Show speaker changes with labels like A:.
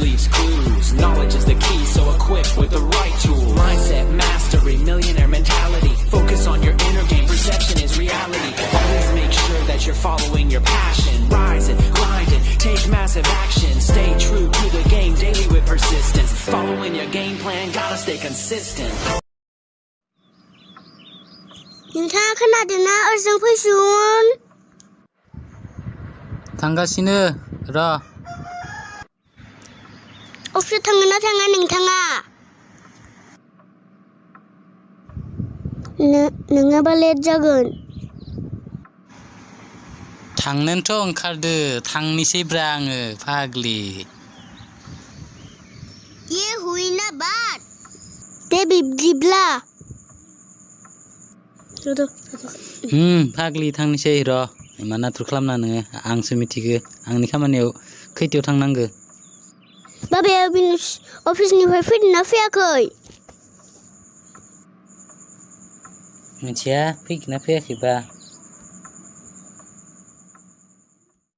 A: leaves clues. Knowledge is the key, so equipped with the right tools. Mindset mastery, millionaire mentality. Focus on your inner game, perception is reality. Always make sure that you're following your passion. Rise it, grind it, take massive action. Stay true to the game daily with persistence. Following your game plan, gotta stay consistent.
B: नोंथाङा खोनादोंना ओजों फैसुन
C: थांगासिनो र
B: अफिसाव थांगोन ना थाङा नोंथाङा नङाबा लेट जागोन
C: थांनोथ' ओंखारदो थांनिसैब्रा आङो फाग्लि
B: ये हुइना बात दे बिब्दिब्ला
C: फाग्लि थांनिसै र इमान आथुर खालामना नोङो आंसो मिथिगो आंनि खामानियाव खैथायाव थांनांगो
B: बाबाया अफिसनिफ्राय फैदोंना फैयाखै
C: मिथिया फैगोन ना फैयाखैबा